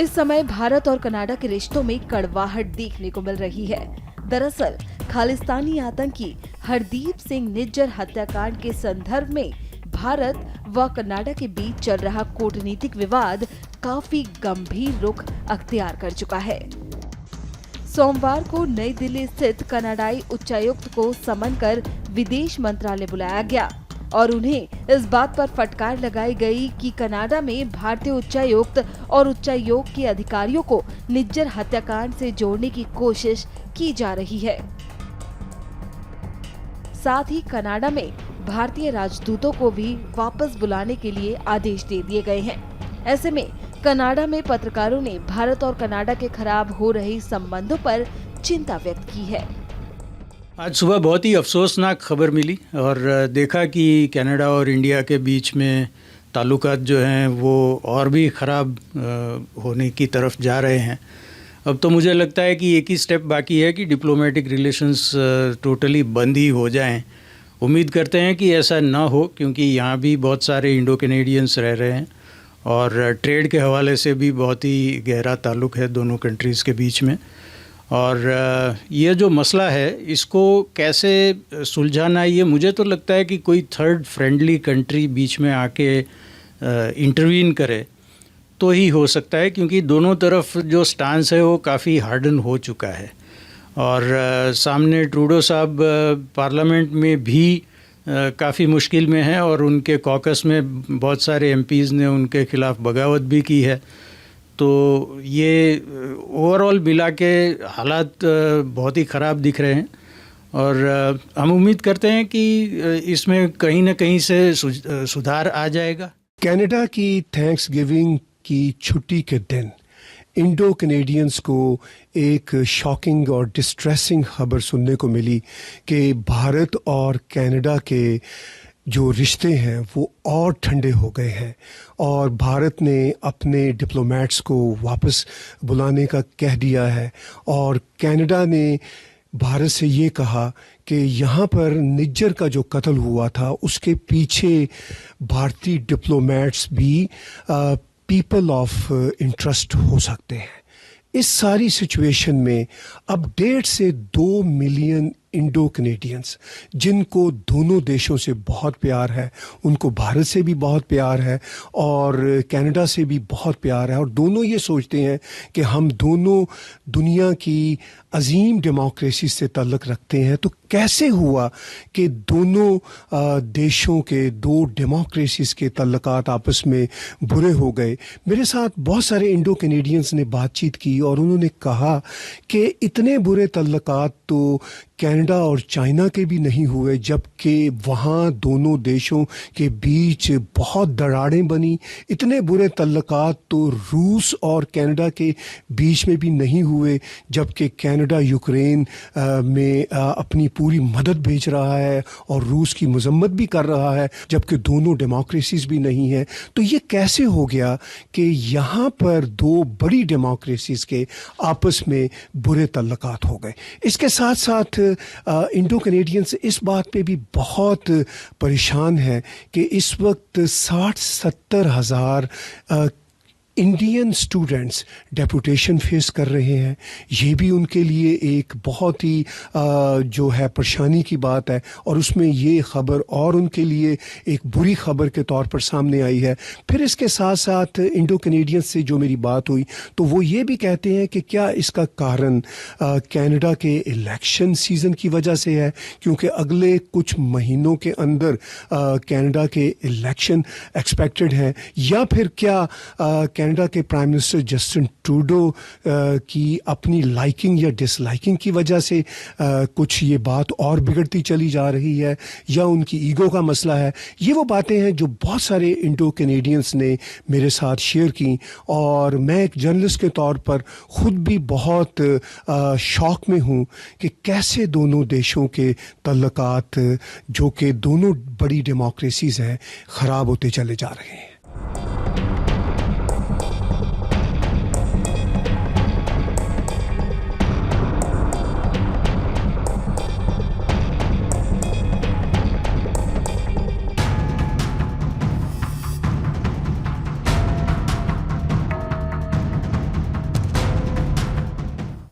इस समय भारत और कनाडा के रिश्तों में कड़वाहट देखने को मिल रही है। दरअसल खालिस्तानी आतंकी हरदीप सिंह निज्जर हत्याकांड के संदर्भ में भारत व कनाडा के बीच चल रहा कूटनीतिक विवाद काफी गंभीर रुख अख्तियार कर चुका है। सोमवार को नई दिल्ली स्थित कनाडाई उच्चायुक्त को समन कर विदेश मंत्रालय बुलाया गया और उन्हें इस बात पर फटकार लगाई गई कि कनाडा में भारतीय उच्चायुक्त और उच्चायोग के अधिकारियों को निज्जर हत्याकांड से जोड़ने की कोशिश की जा रही है। साथ ही कनाडा में भारतीय राजदूतों को भी वापस बुलाने के लिए आदेश दे दिए गए हैं। ऐसे में कनाडा में पत्रकारों ने भारत और कनाडा के खराब हो रहे संबंधों पर चिंता व्यक्त की है। आज सुबह बहुत ही अफसोसनाक खबर मिली और देखा कि कनाडा और इंडिया के बीच में ताल्लुकात जो हैं वो और भी ख़राब होने की तरफ जा रहे हैं। अब तो मुझे लगता है कि एक ही स्टेप बाकी है कि डिप्लोमेटिक रिलेशंस टोटली बंद ही हो जाएं। उम्मीद करते हैं कि ऐसा ना हो, क्योंकि यहाँ भी बहुत सारे इंडो कैनेडियंस रह रहे हैं और ट्रेड के हवाले से भी बहुत ही गहरा ताल्लुक़ है दोनों कंट्रीज़ के बीच में। और ये जो मसला है इसको कैसे सुलझाना, ये मुझे तो लगता है कि कोई थर्ड फ्रेंडली कंट्री बीच में आके इंटरवीन करे तो ही हो सकता है, क्योंकि दोनों तरफ जो स्टांस है वो काफ़ी हार्डन हो चुका है। और सामने ट्रूडो साहब पार्लियामेंट में भी काफ़ी मुश्किल में हैं और उनके कॉकस में बहुत सारे एमपीज़ ने उनके ख़िलाफ़ बगावत भी की है। तो ये ओवरऑल मिला के हालात बहुत ही ख़राब दिख रहे हैं और हम उम्मीद करते हैं कि इसमें कहीं ना कहीं से सुधार आ जाएगा। कनाडा की थैंक्सगिविंग की छुट्टी के दिन इंडो कैनेडियंस को एक शॉकिंग और डिस्ट्रेसिंग खबर सुनने को मिली कि भारत और कनाडा के जो रिश्ते हैं वो और ठंडे हो गए हैं और भारत ने अपने डिप्लोमेट्स को वापस बुलाने का कह दिया है और कनाडा ने भारत से ये कहा कि यहाँ पर निज्जर का जो कत्ल हुआ था उसके पीछे भारतीय डिप्लोमेट्स भी पीपल ऑफ इंटरेस्ट हो सकते हैं। इस सारी सिचुएशन में अब 1.5 से 2 मिलियन इंडो कैनेडियंस जिनको दोनों देशों से बहुत प्यार है, उनको भारत से भी बहुत प्यार है और कनाडा से भी बहुत प्यार है और दोनों ये सोचते हैं कि हम दोनों दुनिया की अजीम डेमोक्रेसी से ताल्लुक़ रखते हैं। तो कैसे हुआ कि दोनों देशों के दो डेमोक्रेसीज़ के ताल्लुकात आपस में बुरे हो गए? मेरे साथ बहुत सारे इंडो कैनेडियंस ने बातचीत की और उन्होंने कहा कि इतने बुरे ताल्लुकात तो कनाडा और चाइना के भी नहीं हुए, जबकि वहाँ दोनों देशों के बीच बहुत दरारें बनी। इतने बुरे ताल्लुकात तो रूस और कनाडा के बीच में भी नहीं हुए, जबकि कनाडा यूक्रेन में अपनी पूरी मदद भेज रहा है और रूस की मजम्मत भी कर रहा है, जबकि दोनों डेमोक्रेसीज भी नहीं है। तो ये कैसे हो गया कि यहाँ पर दो बड़ी डेमोक्रेसीज के आपस में बुरे ताल्लुकात हो गए? इसके साथ साथ इंडो कैनेडियंस इस बात पे भी बहुत परेशान है कि इस वक्त 60-70 हज़ार इंडियन स्टूडेंट्स डेपुटेशन फेस कर रहे हैं। ये भी उनके लिए एक बहुत ही जो है परेशानी की बात है और उसमें ये ख़बर और उनके लिए एक बुरी ख़बर के तौर पर सामने आई है। फिर इसके साथ साथ इंडो कैनेडियंस से जो मेरी बात हुई तो वो ये भी कहते हैं कि क्या इसका कारण कनाडा के इलेक्शन सीज़न की वजह से है, क्योंकि अगले कुछ महीनों के अंदर कनाडा के इलेक्शन एक्सपेक्टेड हैं, या फिर क्या कनाडा के प्राइम मिनिस्टर जस्टिन ट्रूडो की अपनी लाइकिंग या डिसलाइकिंग की वजह से कुछ ये बात और बिगड़ती चली जा रही है, या उनकी ईगो का मसला है। ये वो बातें हैं जो बहुत सारे इंडो कैनेडियंस ने मेरे साथ शेयर की और मैं एक जर्नलिस्ट के तौर पर ख़ुद भी बहुत शौक में हूँ कि कैसे दोनों देशों के ताल्लुकात जो कि दोनों बड़ी डेमोक्रेसीज़ हैं ख़राब होते चले जा रहे हैं।